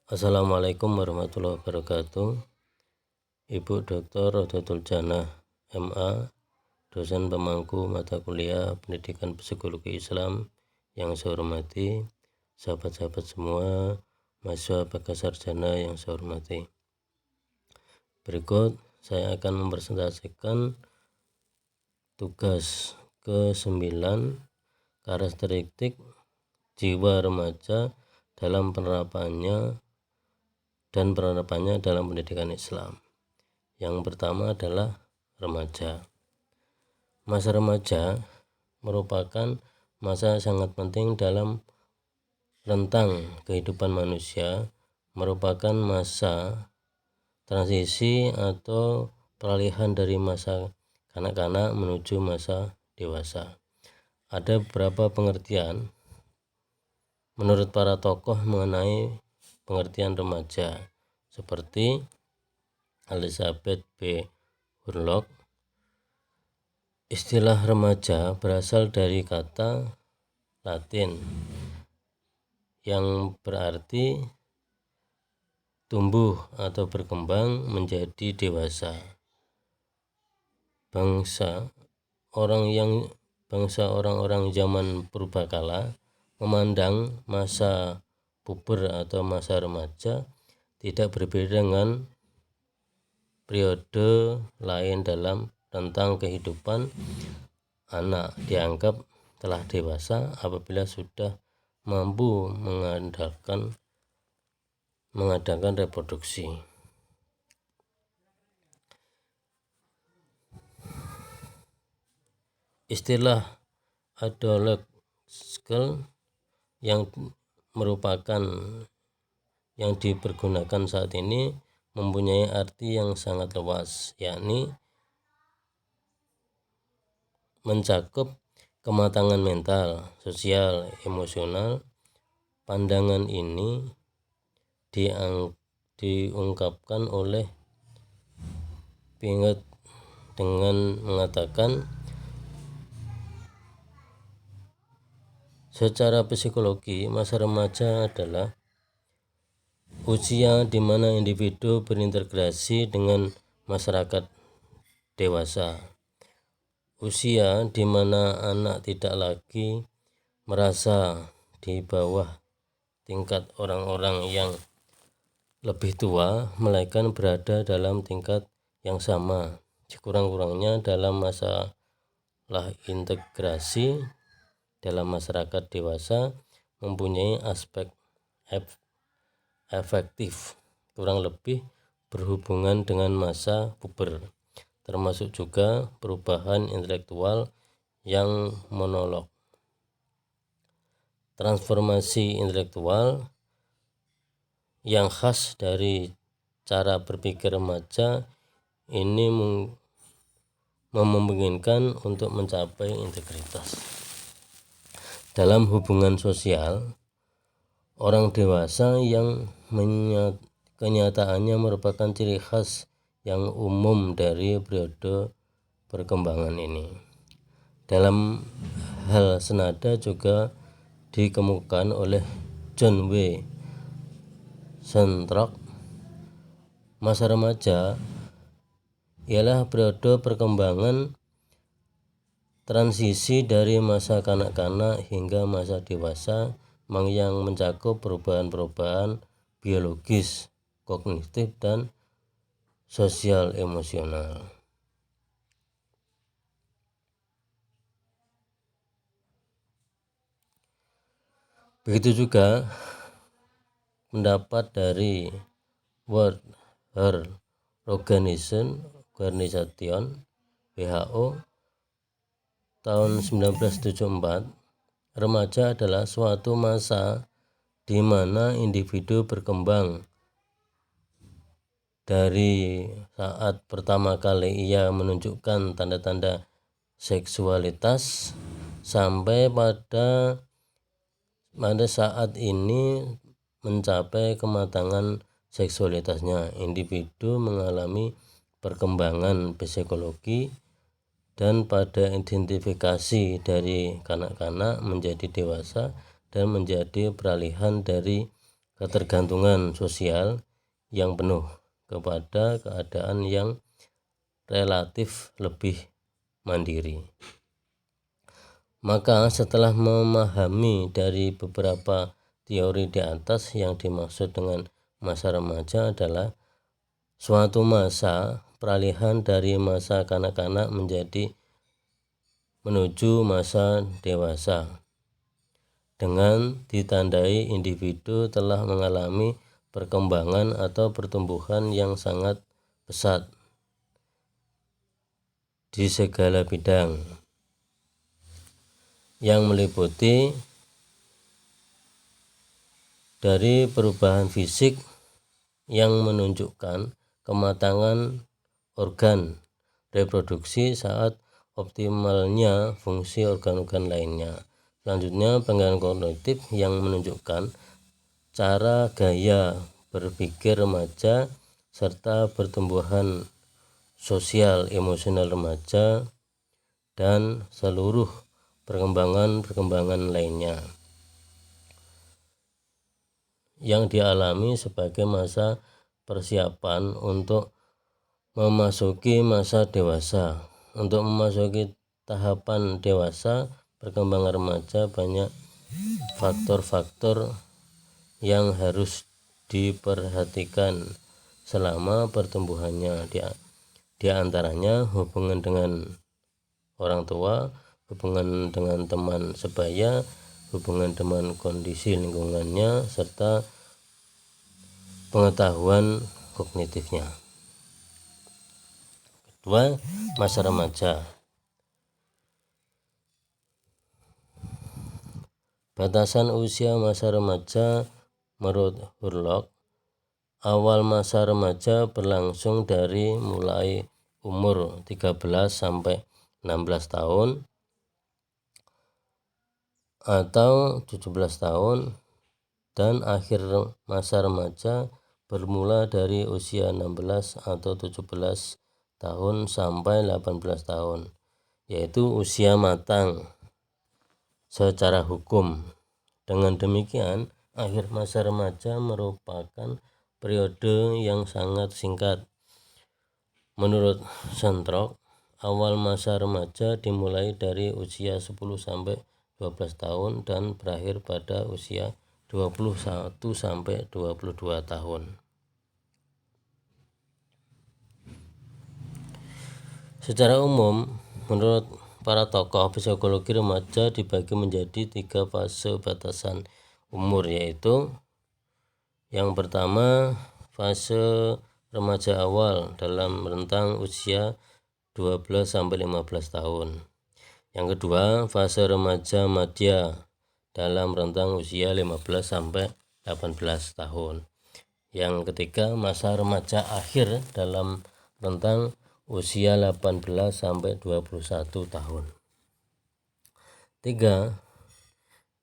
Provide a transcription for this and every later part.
Assalamualaikum warahmatullahi wabarakatuh. Ibu Dr. Rodatul Jannah MA, dosen pemangku mata kuliah Pendidikan Psikologi Islam yang saya hormati, sahabat-sahabat semua, mahasiswa bakal sarjana yang saya hormati. Berikut saya akan mempresentasikan tugas ke-9, karakteristik jiwa remaja dalam penerapannya dalam pendidikan Islam. Yang pertama adalah remaja. Masa remaja merupakan masa sangat penting dalam rentang kehidupan manusia, merupakan masa transisi atau peralihan dari masa kanak-kanak menuju masa dewasa. Ada beberapa pengertian menurut para tokoh mengenai pengertian remaja, seperti Elizabeth B. Hurlock. Istilah remaja berasal dari kata Latin yang berarti tumbuh atau berkembang menjadi dewasa. Bangsa orang-orang zaman purbakala memandang masa puber atau masa remaja tidak berbeda dengan periode lain dalam rentang kehidupan. Anak dianggap telah dewasa apabila sudah mampu mengadakan reproduksi. Istilah adolescent yang dipergunakan saat ini mempunyai arti yang sangat luas, yakni mencakup kematangan mental, sosial, emosional. Pandangan ini diungkapkan oleh Piaget dengan mengatakan, secara psikologi, masa remaja adalah usia di mana individu berintegrasi dengan masyarakat dewasa. Usia di mana anak tidak lagi merasa di bawah tingkat orang-orang yang lebih tua, melainkan berada dalam tingkat yang sama. Sekurang-kurangnya dalam masalah integrasi dalam masyarakat dewasa mempunyai aspek efektif kurang lebih berhubungan dengan masa puber, termasuk juga perubahan intelektual yang monolog. Transformasi intelektual yang khas dari cara berpikir remaja ini memungkinkan untuk mencapai integritas. Dalam hubungan sosial, orang dewasa yang kenyataannya merupakan ciri khas yang umum dari periode perkembangan ini. Dalam hal senada juga dikemukakan oleh John W. Centrock. Masa remaja ialah periode perkembangan transisi dari masa kanak-kanak hingga masa dewasa yang mencakup perubahan-perubahan biologis, kognitif, dan sosial emosional. Begitu juga pendapat dari World Health Organization WHO tahun 1974, remaja adalah suatu masa di mana individu berkembang dari saat pertama kali ia menunjukkan tanda-tanda seksualitas sampai pada saat ini mencapai kematangan seksualitasnya. Individu mengalami perkembangan psikologi dan pada identifikasi dari kanak-kanak menjadi dewasa dan menjadi peralihan dari ketergantungan sosial yang penuh kepada keadaan yang relatif lebih mandiri. Maka setelah memahami dari beberapa teori di atas, yang dimaksud dengan masa remaja adalah suatu masa peralihan dari masa kanak-kanak menuju masa dewasa, dengan ditandai individu telah mengalami perkembangan atau pertumbuhan yang sangat pesat di segala bidang, yang meliputi dari perubahan fisik yang menunjukkan kematangan organ reproduksi saat optimalnya fungsi organ-organ lainnya. Selanjutnya, pengembangan kognitif yang menunjukkan cara gaya berpikir remaja serta pertumbuhan sosial emosional remaja dan seluruh perkembangan lainnya yang dialami sebagai masa persiapan untuk memasuki masa dewasa. Untuk memasuki tahapan dewasa perkembangan remaja, banyak faktor-faktor yang harus diperhatikan selama pertumbuhannya. Di antaranya hubungan dengan orang tua, hubungan dengan teman sebaya, hubungan dengan kondisi lingkungannya, serta pengetahuan kognitifnya. Kedua, masa remaja. Batasan usia masa remaja menurut Hurlock, awal masa remaja berlangsung dari mulai umur 13 sampai 16 tahun atau 17 tahun, dan akhir masa remaja bermula dari usia 16 atau 17 tahun sampai 18 tahun, yaitu usia matang secara hukum. Dengan demikian, akhir masa remaja merupakan periode yang sangat singkat. Menurut Sentrock, awal masa remaja dimulai dari usia 10 sampai 12 tahun dan berakhir pada usia 21 sampai 22 tahun. Secara umum, menurut para tokoh psikologi, remaja dibagi menjadi 3 fase batasan umur, yaitu yang pertama, fase remaja awal dalam rentang usia 12 sampai 15 tahun. Yang kedua, fase remaja madya dalam rentang usia 15 sampai 18 tahun. Yang ketiga, masa remaja akhir dalam rentang usia 18 sampai 21 tahun. 3.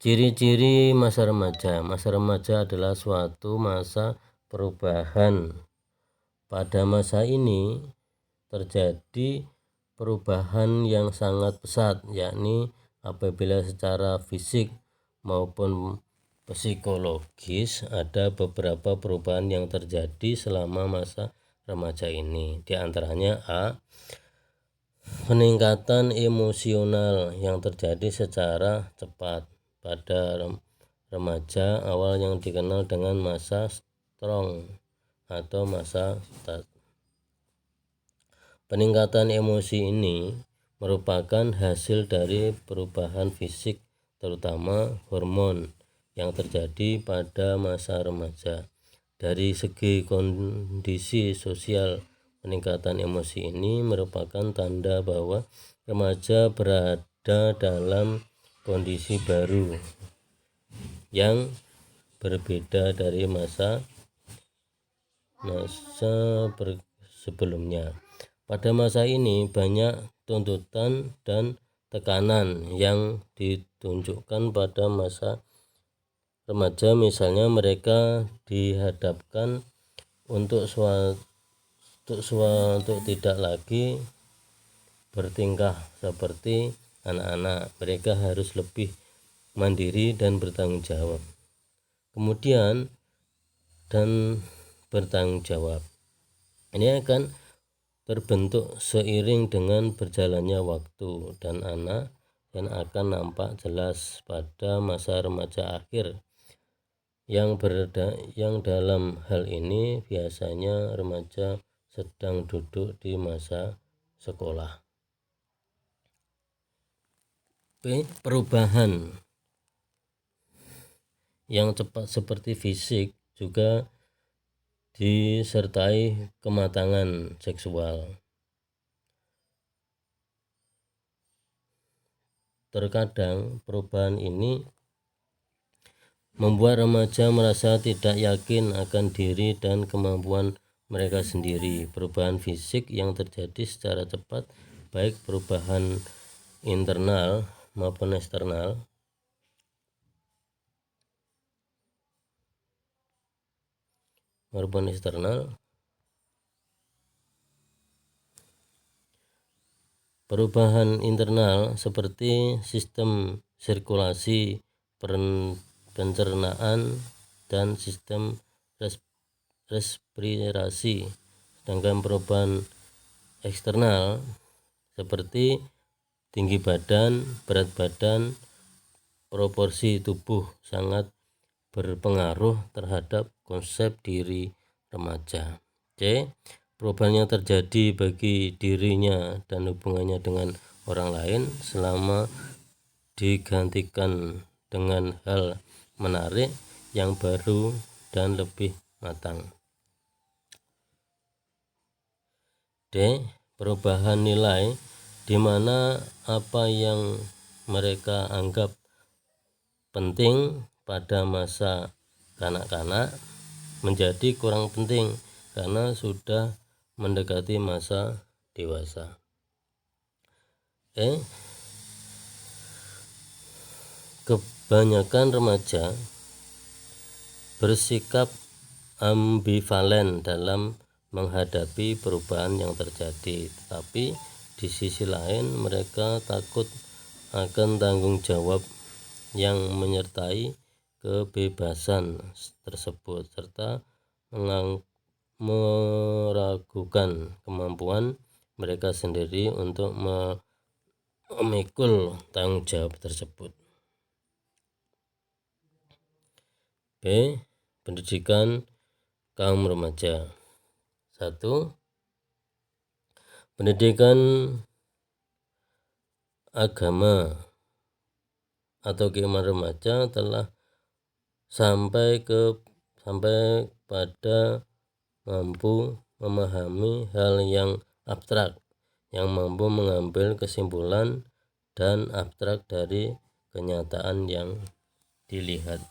Ciri-ciri masa remaja. Masa remaja adalah suatu masa perubahan. Pada masa ini terjadi perubahan yang sangat pesat, yakni apabila secara fisik maupun psikologis ada beberapa perubahan yang terjadi selama masa remaja ini. Di antaranya A. Peningkatan emosional yang terjadi secara cepat pada remaja awal yang dikenal dengan masa strong atau masa start. Peningkatan emosi ini merupakan hasil dari perubahan fisik, terutama hormon, yang terjadi pada masa remaja. Dari segi kondisi sosial, peningkatan emosi ini merupakan tanda bahwa remaja berada dalam kondisi baru yang berbeda dari masa sebelumnya. Pada masa ini banyak tuntutan dan tekanan yang ditunjukkan pada masa remaja. Misalnya, mereka dihadapkan untuk tidak lagi bertingkah seperti anak-anak. Mereka harus lebih mandiri dan bertanggung jawab. Kemudian dan bertanggung jawab. Ini akan terbentuk seiring dengan berjalannya waktu dan akan nampak jelas pada masa remaja akhir yang dalam hal ini biasanya remaja sedang duduk di masa sekolah. Perubahan yang cepat seperti fisik juga disertai kematangan seksual. Terkadang perubahan ini membuat remaja merasa tidak yakin akan diri dan kemampuan mereka sendiri. Perubahan fisik yang terjadi secara cepat, baik perubahan internal maupun eksternal, perubahan internal seperti sistem sirkulasi, pencernaan, dan sistem respirasi. Sedangkan perubahan eksternal seperti tinggi badan, berat badan, proporsi tubuh sangat berpengaruh terhadap konsep diri remaja. C. Perubahan yang terjadi bagi dirinya dan hubungannya dengan orang lain selama digantikan dengan hal menarik yang baru dan lebih matang. D. Perubahan nilai di mana apa yang mereka anggap penting pada masa kanak-kanak menjadi kurang penting karena sudah mendekati masa dewasa. Kebanyakan remaja bersikap ambivalen dalam menghadapi perubahan yang terjadi, tetapi di sisi lain mereka takut akan tanggung jawab yang menyertai kebebasan tersebut serta meragukan kemampuan mereka sendiri untuk memikul tanggung jawab tersebut. B. Pendidikan kaum remaja. 1. Pendidikan agama atau keimanan remaja telah sampai pada mampu memahami hal yang abstrak, yang mampu mengambil kesimpulan dan abstrak dari kenyataan yang dilihat.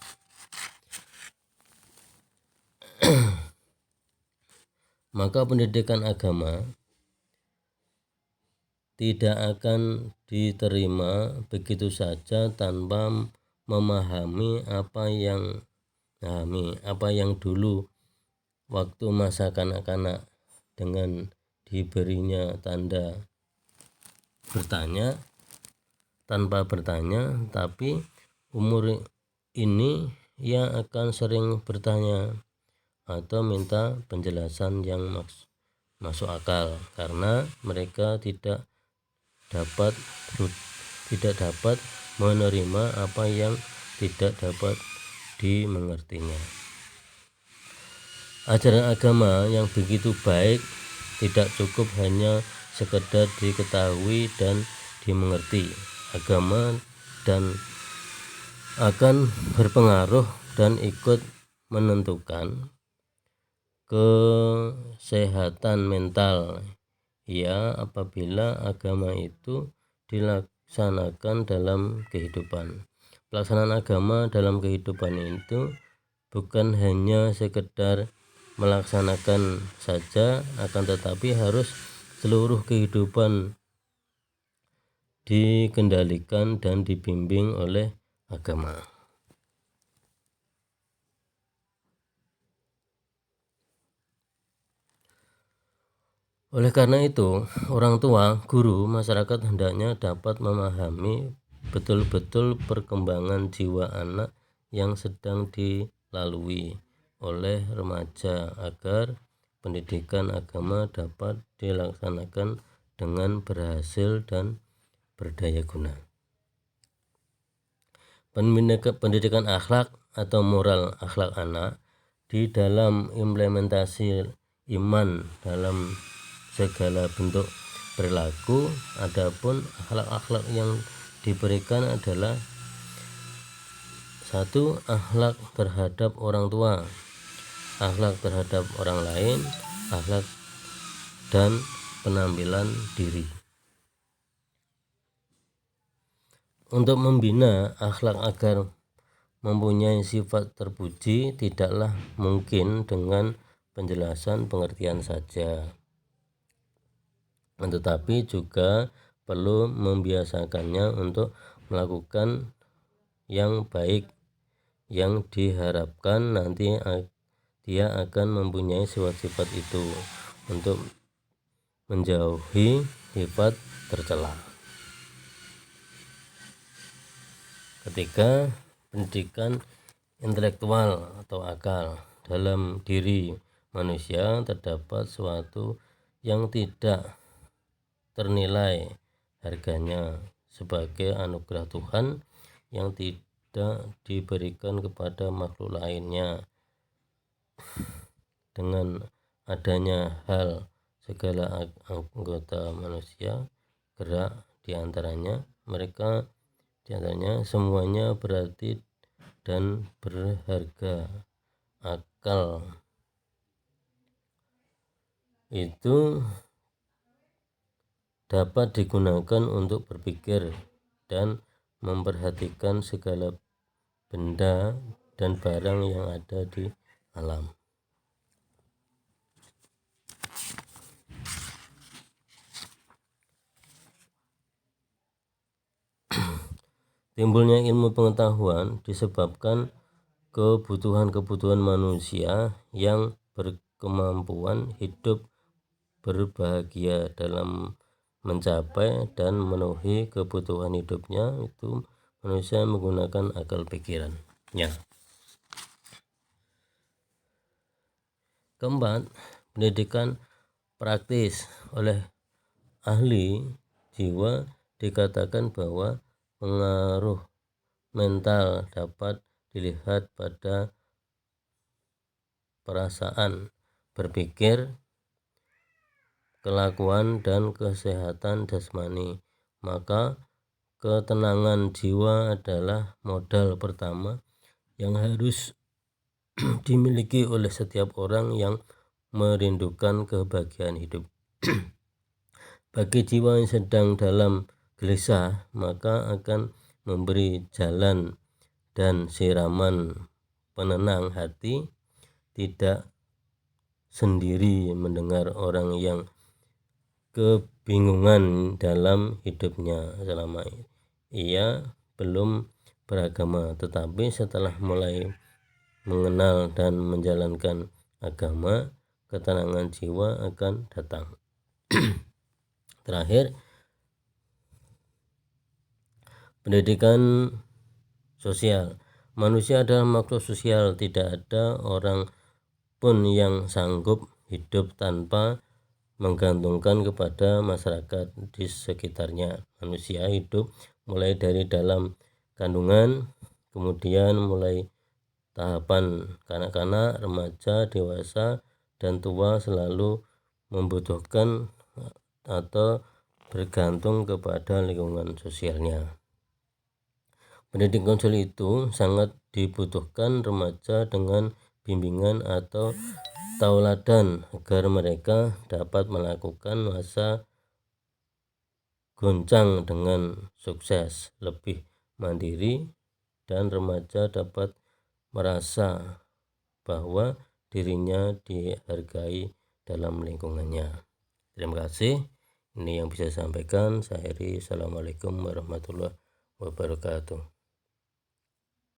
Maka pendidikan agama tidak akan diterima begitu saja tanpa memahami apa yang dulu waktu masa kanak-kanak dengan diberinya tanda bertanya tanpa bertanya, tapi umur ini ia akan sering bertanya atau minta penjelasan yang masuk akal karena mereka tidak dapat menerima apa yang tidak dapat dimengertinya. Ajaran agama yang begitu baik tidak cukup hanya sekedar diketahui dan dimengerti. Agama dan akan berpengaruh dan ikut menentukan kesehatan mental apabila agama itu dilaksanakan dalam kehidupan. Pelaksanaan agama dalam kehidupan itu bukan hanya sekedar melaksanakan saja, akan tetapi harus seluruh kehidupan dikendalikan dan dibimbing oleh agama. Oleh karena itu, orang tua, guru, masyarakat hendaknya dapat memahami betul-betul perkembangan jiwa anak yang sedang dilalui oleh remaja agar pendidikan agama dapat dilaksanakan dengan berhasil dan berdaya guna. Pendidikan akhlak atau moral akhlak anak di dalam implementasi iman dalam segala bentuk perilaku. Adapun akhlak-akhlak yang diberikan adalah 1. Akhlak terhadap orang tua, akhlak terhadap orang lain, akhlak dan penampilan diri. Untuk membina akhlak agar mempunyai sifat terpuji tidaklah mungkin dengan penjelasan pengertian saja, tetapi juga perlu membiasakannya untuk melakukan yang baik yang diharapkan nanti dia akan mempunyai sifat-sifat itu untuk menjauhi sifat tercela. Ketiga, pendidikan intelektual atau akal. Dalam diri manusia terdapat sesuatu yang tidak ternilai harganya sebagai anugerah Tuhan yang tidak diberikan kepada makhluk lainnya. Dengan adanya hal segala anggota manusia gerak diantaranya semuanya berarti dan berharga. Akal itu dapat digunakan untuk berpikir dan memperhatikan segala benda dan barang yang ada di alam. Timbulnya ilmu pengetahuan disebabkan kebutuhan-kebutuhan manusia yang berkemampuan hidup berbahagia. Dalam mencapai dan memenuhi kebutuhan hidupnya itu manusia menggunakan akal pikirannya. Keempat, pendidikan praktis. Oleh ahli jiwa dikatakan bahwa pengaruh mental dapat dilihat pada perasaan, berpikir, kelakuan, dan kesehatan jasmani. Maka ketenangan jiwa adalah modal pertama yang harus dimiliki oleh setiap orang yang merindukan kebahagiaan hidup. Bagi jiwa yang sedang dalam gelisah, maka akan memberi jalan dan siraman penenang hati. Tidak sendiri mendengar orang yang kebingungan dalam hidupnya selama ia belum beragama, tetapi setelah mulai mengenal dan menjalankan agama, ketenangan jiwa akan datang. Terakhir, pendidikan sosial. Manusia adalah makhluk sosial. Tidak ada orang pun yang sanggup hidup tanpa menggantungkan kepada masyarakat di sekitarnya. Manusia hidup mulai dari dalam kandungan, kemudian mulai tahapan kanak-kanak, remaja, dewasa, dan tua selalu membutuhkan atau bergantung kepada lingkungan sosialnya. Pendidikan sosial itu sangat dibutuhkan remaja dengan bimbingan atau tauladan agar mereka dapat melakukan masa goncang dengan sukses, lebih mandiri, dan remaja dapat merasa bahwa dirinya dihargai dalam lingkungannya. Terima kasih. Ini yang bisa saya sampaikan. Saya Heri. Assalamualaikum warahmatullahi wabarakatuh.